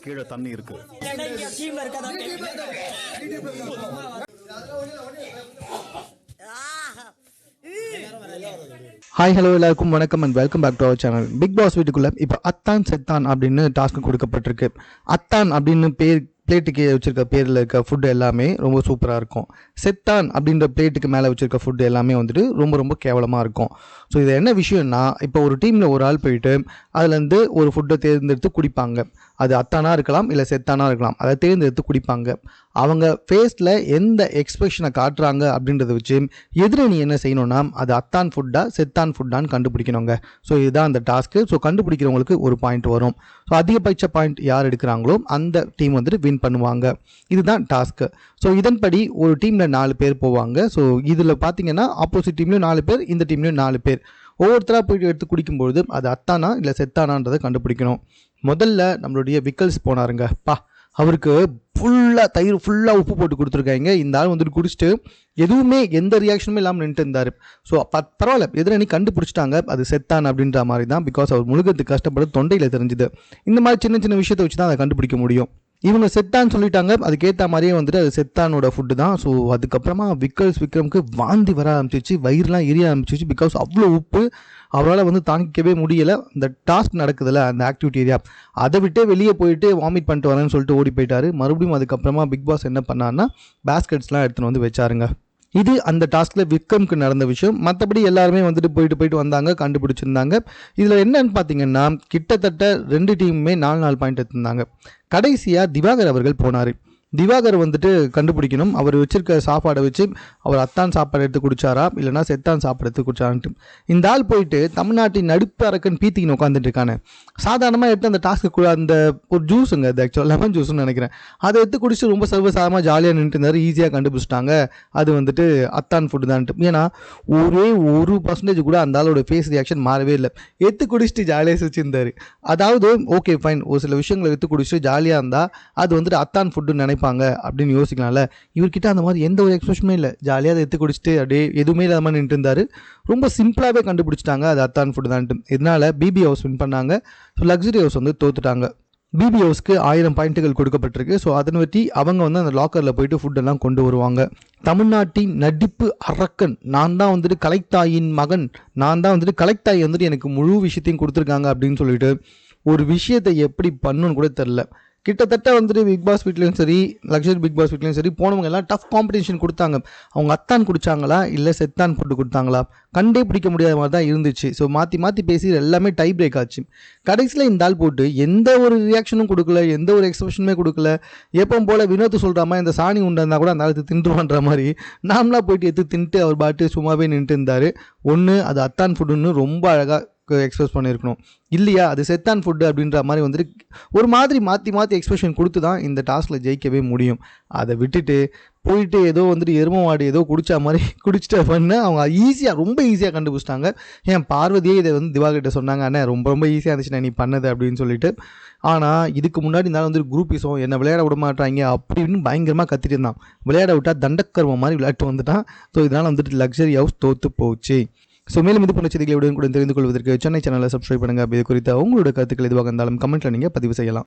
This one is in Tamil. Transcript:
கீழே தண்ணி இருக்கு. ஹாய் ஹலோ எல்லாருக்கும் வணக்கம் and welcome back to our channel. Bigg Boss வீட்டுக்குள்ளே இப்போ அத்தான் செத்தான் அப்படின்னு டாஸ்க்கு கொடுக்கப்பட்டிருக்கு. அத்தான் அப்படின்னு பிளேட்டுக்கு வச்சுருக்க பேரில் இருக்க ஃபுட்டு எல்லாமே ரொம்ப சூப்பராக இருக்கும். செத்தான் அப்படின்ற பிளேட்டுக்கு மேலே வச்சுருக்க ஃபுட்டு எல்லாமே வந்துட்டு ரொம்ப ரொம்ப கேவலமாக இருக்கும். ஸோ இது என்ன விஷயம்னா, இப்போ ஒரு டீமில் ஒரு ஆள் போயிட்டு அதுலேருந்து ஒரு ஃபுட்டை தேர்ந்தெடுத்து குடிப்பாங்க. அது அத்தானாக இருக்கலாம் இல்லை செத்தானாக இருக்கலாம். அதை தேர்ந்தெடுத்து குடிப்பாங்க. அவங்க ஃபேஸில் எந்த எக்ஸ்பிரஷனை காட்டுறாங்க அப்படின்றத வச்சு எதிரணி என்ன செய்யணும்னா, அது அத்தான் ஃபுட்டா செத்தான் ஃபுட்டான்னு கண்டுபிடிக்கணுங்க. ஸோ இதுதான் அந்த டாஸ்க்கு. ஸோ கண்டுபிடிக்கிறவங்களுக்கு ஒரு பாயிண்ட் வரும். ஸோ அதிகபட்ச பாயிண்ட் யார் எடுக்கிறாங்களோ அந்த டீம் வந்துட்டு வின் பண்ணுவாங்க. இதுதான் டாஸ்க்கு. ஸோ இதன்படி ஒரு டீமில் 4 பேர் போவாங்க. ஸோ இதில் பார்த்தீங்கன்னா ஆப்போசிட் டீம்லேயும் 4 பேர், இந்த டீம்லேயும் 4 பேர். ஒவ்வொருத்தராக போய்ட்டு எடுத்து குடிக்கும்பொழுது அது அத்தானா இல்லை செத்தானான்றதை கண்டுபிடிக்கணும். முதல்ல நம்மளுடைய விக்கல்ஸ் போனாருங்க. அவருக்கு தயிர் ஃபுல்லாக உப்பு போட்டு கொடுத்துருக்காங்க. இந்த ஆள் வந்துட்டு குடிச்சிட்டு எதுவுமே எந்த ரியாக்ஷனுமே இல்லாமல் நின்றுட்டு இருந்தார். ஸோ பரவாயில்ல, எதிரணி கண்டுபிடிச்சிட்டாங்க அது செத்தான் அப்படின்ற மாதிரி தான். பிகாஸ் அவர் முழுகிறதுக்கு கஷ்டப்பட்டு தொண்டையில் தெரிஞ்சுது. இந்த மாதிரி சின்ன சின்ன விஷயத்தை வச்சு தான் அதை கண்டுபிடிக்க முடியும். இவங்க செத்தான்னு சொல்லிட்டாங்க, அதுக்கேற்ற மாதிரியே வந்துட்டு அது செத்தானோட ஃபுட்டு தான். ஸோ அதுக்கப்புறமா விக்ரமுக்கு வாந்தி வர ஆரம்பிச்சிச்சு, வயிறுலாம் எரிய ஆரம்பிச்சிச்சு. பிகாஸ் அவ்வளோ உப்பு அவரால் வந்து தாங்கிக்கவே முடியலை. இந்த டாஸ்க் நடக்குதுல்ல அந்த ஆக்டிவிட்டி ஏரியா, அதை விட்டே வெளியே போயிட்டு வாமிட் பண்ணிட்டு வரேன்னு சொல்லிட்டு ஓடி போயிட்டாரு. மறுபடியும் அதுக்கப்புறமா பிக் பாஸ் என்ன பண்ணார்னா பேஸ்கெட்ஸ்லாம் எடுத்துன்னு வந்து வச்சாருங்க. இது அந்த டாஸ்கில் விக்ரமுக்கு நடந்த விஷயம். மற்றபடி எல்லாருமே வந்துட்டு போயிட்டு வந்தாங்க, கண்டுபிடிச்சிருந்தாங்க. இதில் என்னன்னு பார்த்தீங்கன்னா, கிட்டத்தட்ட 2 டீமுமே 4 பாயிண்ட் எடுத்திருந்தாங்க. கடைசியாக திவாகர் அவர்கள் போனார். திவாகர் வந்துட்டு கண்டுபிடிக்கணும், அவர் வச்சிருக்க சாப்பாடை வச்சு அவர் அத்தான் சாப்பாடு எடுத்து குடிச்சாரா இல்லைனா செத்தான் சாப்பாடு எடுத்து குடிச்சாரான்ட்டு. இந்த ஆள் போயிட்டு தமிழ்நாட்டின் நடுப்பு அரக்கன் பீத்திக்கின்னு உட்காந்துட்டு இருக்கானே. சாதாரணமாக எடுத்து அந்த டாஸ்க்கு அந்த ஒரு ஜூஸுங்க, அது ஆக்சுவலாக லெமன் ஜூஸ்ன்னு நினைக்கிறேன், அதை எடுத்து குடிச்சு ரொம்ப சர்வசாதாரணமாக ஜாலியாக நின்றுட்டு இருந்தார். ஈஸியாக கண்டுபிடிச்சிட்டாங்க அது வந்துட்டு அத்தான் ஃபுட்டு தான்ட்டு. ஏன்னா ஒரே 1% கூட அந்த ஆளோட ஃபேஸ் ரியாக்ஷன் மாறவே இல்லை. எடுத்து குடிச்சிட்டு ஜாலியாக சிரிச்சிருந்தார். அதாவது ஓகே ஃபைன், ஒரு சில விஷயங்களை எடுத்து குடிச்சிட்டு ஜாலியாக இருந்தால் அது வந்துட்டு அத்தான் ஃபுட்டுன்னு நினைப்பாங்க அப்படின்னு யோசிக்கலாம்ல. இவர்கிட்ட அந்த மாதிரி எந்த ஒரு எக்ஸ்பிரஷனுமே இல்லை. ஜாலியாக அதை எடுத்து குடிச்சிட்டு அப்படியே எதுவுமே இல்லாத மாதிரி நின்று இருந்தார். ரொம்ப சிம்பிளாகவே கண்டுபிடிச்சிட்டாங்க அது அத்தான் ஃபுட்டு தான்ட்டு. இதனால பிபி ஹவுஸ் வின் பண்ணாங்க. ஸோ லக்ஸரி ஹவுஸ் வந்து தோத்துட்டாங்க. பிபி ஹவுஸ்க்கு 1000 பாயிண்ட்டுகள் கொடுக்கப்பட்டிருக்கு. ஸோ அதன் பற்றி அவங்க வந்து அந்த லாக்கரில் போயிட்டு ஃபுட்டெல்லாம் கொண்டு வருவாங்க. தமிழ்நாட்டின் நடிப்பு அரக்கன் நான் தான் வந்துட்டு கலைத்தாயின் மகன், நான் தான் வந்துட்டு கலைத்தாய் வந்துட்டு எனக்கு முழு விஷயத்தையும் கொடுத்துருக்காங்க அப்படின்னு சொல்லிட்டு ஒரு விஷயத்தை எப்படி பண்ணணும்னு கூட தெரில. கிட்டத்தட்ட வந்துட்டு பிக் பாஸ் வீட்லேயும் சரி, லக்ஸரி பிக் பாஸ் வீட்லேயும் சரி, போனவங்க எல்லாம் டஃப் காம்படிஷன் கொடுத்தாங்க. அவங்க அத்தான் குடிச்சாங்களா இல்லை செத்தான் ஃபுட்டு கொடுத்தாங்களா கண்டே பிடிக்க முடியாத மாதிரி தான் இருந்துச்சு. ஸோ மாற்றி பேசி எல்லாமே டை பிரேக் ஆச்சு. கடைசியில் இந்த ஆள் போட்டு எந்த ஒரு ரியாக்ஷனும் கொடுக்கல, எந்த ஒரு எக்ஸ்பிரஷனுமே கொடுக்கல. எப்பவும் போல் வினோத் சொல்கிற மாதிரி இந்த சாணி உண்டா கூட அந்த ஆளுக்கு தின்றுவான்ற மாதிரி நாமளாக போயிட்டு எடுத்து தின்ட்டு அவர் பாட்டு சும்மாவே நின்றுட்டு இருந்தார். ஒன்று அது அத்தான் ஃபுட்டுன்னு ரொம்ப அழகாக எக்ஸ்பிரஸ் பண்ணியிருக்கணும், இல்லையா அது செத்தான் ஃபுட்டு அப்படின்ற மாதிரி வந்துட்டு ஒரு மாதிரி மாற்றி எக்ஸ்பிரஷன் கொடுத்து தான் இந்த டாஸ்கில் ஜெயிக்கவே முடியும். அதை விட்டுட்டு போயிட்டு ஏதோ வந்துட்டு எரும மாடு ஏதோ குடிச்சா மாதிரி குடிச்சிட்டு பண்ண அவங்க ரொம்ப ஈஸியாக கண்டுபிடிச்சிட்டாங்க. ஏன் பார்வதியே இதை வந்து திவாகர்கிட்ட சொன்னாங்க, அண்ணே ரொம்ப ஈஸியாக இருந்துச்சுண்ணே நீ பண்ணது அப்படின்னு சொல்லிட்டு. ஆனால் இதுக்கு முன்னாடி இருந்தாலும் வந்துட்டு குரூப்பிஸும் என்னை விளையாட விட மாட்டாங்க அப்படின்னு பயங்கரமாக கத்திட்டு இருந்தான். விளையாட விட்டால் தண்டக்கர்மம் மாதிரி விளையாட்டு வந்துட்டான். ஸோ இதனால் வந்துட்டு லக்ஸரி ஹவுஸ் தோற்று போச்சு. ஸோ மேலும் இது போன்ற செய்திகளை கூட தெரிந்து கொள்வதற்கு சென்னை சேனலை சப்ஸ்கிரைப் பண்ணுங்கள். இது குறித்த உங்களோட கருத்துக்கள் எதுவாக இருந்தாலும் கமெண்ட்டில் நீங்கள் பதிவு செய்யலாம்.